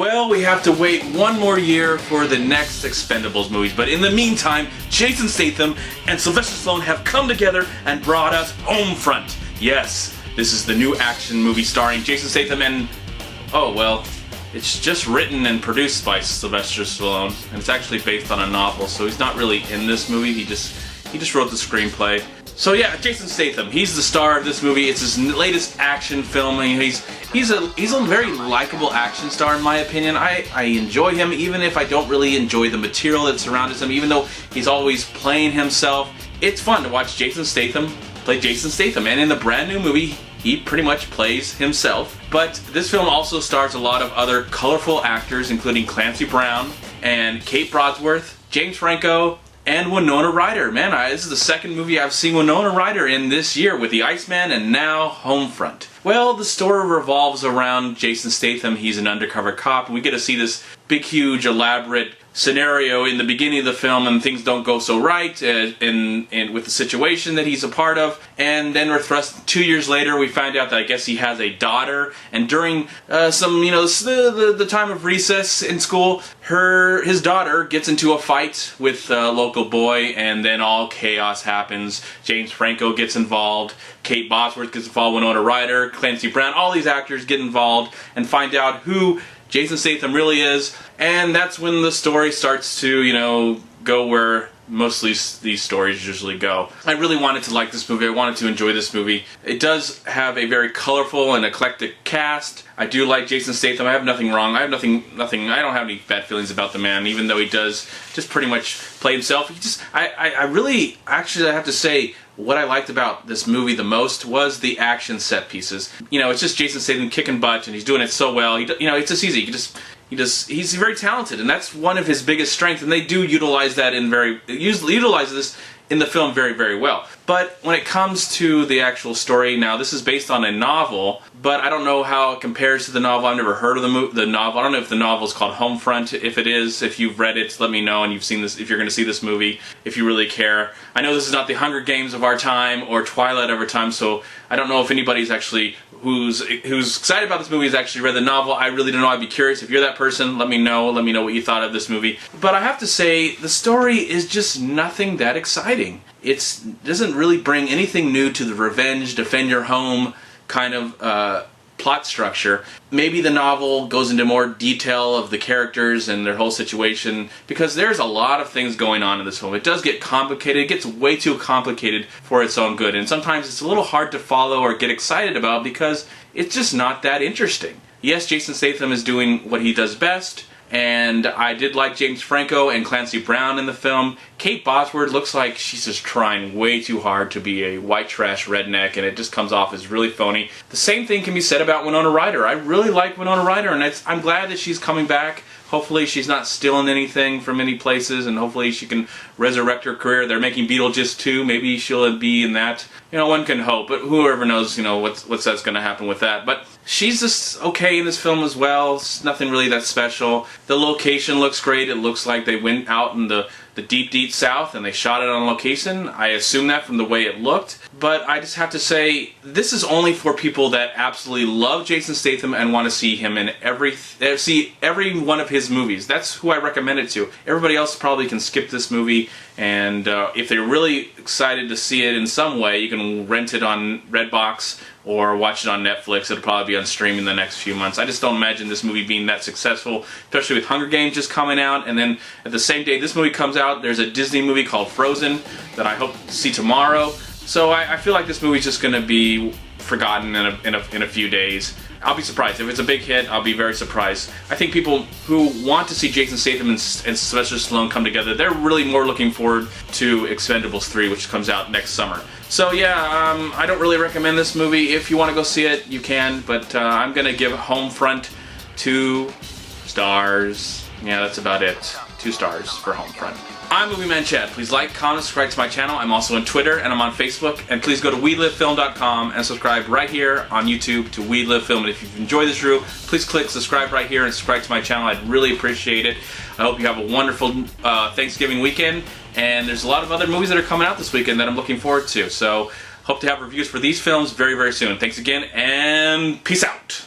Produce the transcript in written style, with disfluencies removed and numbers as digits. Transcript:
Well, we have to wait one more year for the next Expendables movies, but in the meantime, Jason Statham and Sylvester Stallone have come together and brought us Homefront. Yes, this is the new action movie starring Jason Statham and... oh, well, it's just written and produced by Sylvester Stallone, and it's actually based on a novel, so he's not really in this movie, he just wrote the screenplay. So yeah, Jason Statham, he's the star of this movie. It's his latest action film. I mean, he's a very likable action star in my opinion. I enjoy him even if I don't really enjoy the material that surrounds him, even though he's always playing himself. It's fun to watch Jason Statham play Jason Statham, and in the brand new movie, he pretty much plays himself. But this film also stars a lot of other colorful actors, including Clancy Brown and Kate Brodsworth, James Franco, and Winona Ryder. Man, this is the second movie I've seen Winona Ryder in this year, with The Iceman and now Homefront. Well, the story revolves around Jason Statham. He's an undercover cop, and we get to see this big, huge, elaborate scenario in the beginning of the film, and things don't go so right with the situation that he's a part of. And then we're thrust 2 years later, we find out that I guess he has a daughter, and during the time of recess in school, his daughter gets into a fight with a local boy, and then all chaos happens. James Franco gets involved, Kate Bosworth gets involved, Winona Ryder, Clancy Brown, all these actors get involved and find out who Jason Statham really is, and that's when the story starts to, go where mostly these stories usually go. I really wanted to like this movie. I wanted to enjoy this movie. It does have a very colorful and eclectic cast. I do like Jason Statham. I have nothing wrong. I don't have any bad feelings about the man, even though he does just pretty much play himself. I really, actually, I have to say, what I liked about this movie the most was the action set pieces. It's just Jason Statham kicking butt, and he's doing it so well. It's just easy. He's very talented, and that's one of his biggest strengths, and they do utilize that utilize this in the film very, very well. But when it comes to the actual story, now this is based on a novel, but I don't know how it compares to the novel. I've never heard of the novel. I don't know if the novel is called Homefront. If it is, if you've read it, let me know, and you've seen this, if you're going to see this movie, if you really care. I know this is not the Hunger Games of our time or Twilight of our time, so I don't know if anybody's actually who's excited about this movie has actually read the novel. I really don't know. I'd be curious. If you're that person, let me know. Let me know what you thought of this movie. But I have to say, the story is just nothing that exciting. It doesn't really bring anything new to the revenge, defend your home kind of plot structure. Maybe the novel goes into more detail of the characters and their whole situation, because there's a lot of things going on in this film. It does get complicated. It gets way too complicated for its own good, and sometimes it's a little hard to follow or get excited about because it's just not that interesting. Yes, Jason Statham is doing what he does best, and I did like James Franco and Clancy Brown in the film. Kate Bosworth looks like she's just trying way too hard to be a white trash redneck, and it just comes off as really phony. The same thing can be said about Winona Ryder. I really like Winona Ryder, and I'm glad that she's coming back. Hopefully she's not stealing anything from any places, and hopefully she can resurrect her career. They're making Beetlejuice 2. Maybe she'll be in that. One can hope, but whoever knows, what's that's going to happen with that. But she's just okay in this film as well. It's nothing really that special. The location looks great. It looks like they went out in the deep, deep south and they shot it on location. I assume that from the way it looked. But I just have to say, this is only for people that absolutely love Jason Statham and want to see him in every one of his movies. That's who I recommend it to. Everybody else probably can skip this movie, and if they're really excited to see it in some way, you can rent it on Redbox or watch it on Netflix. It'll probably be on streaming in the next few months. I just don't imagine this movie being that successful, especially with Hunger Games just coming out, and then at the same day this movie comes out, there's a Disney movie called Frozen that I hope to see tomorrow. So I feel like this movie's just going to be forgotten in a few days. I'll be surprised. If it's a big hit, I'll be very surprised. I think people who want to see Jason Statham and Sylvester Stallone come together, they're really more looking forward to Expendables 3, which comes out next summer. So yeah, I don't really recommend this movie. If you want to go see it, you can, but I'm going to give Homefront 2 stars. Yeah, that's about it. 2 stars for Homefront. I'm MovieManCHAD. Please like, comment, subscribe to my channel. I'm also on Twitter and I'm on Facebook. And please go to WeLiveFilm.com and subscribe right here on YouTube to We Live Film. And if you've enjoyed this review, please click subscribe right here and subscribe to my channel. I'd really appreciate it. I hope you have a wonderful Thanksgiving weekend. And there's a lot of other movies that are coming out this weekend that I'm looking forward to. So hope to have reviews for these films very, very soon. Thanks again, and peace out.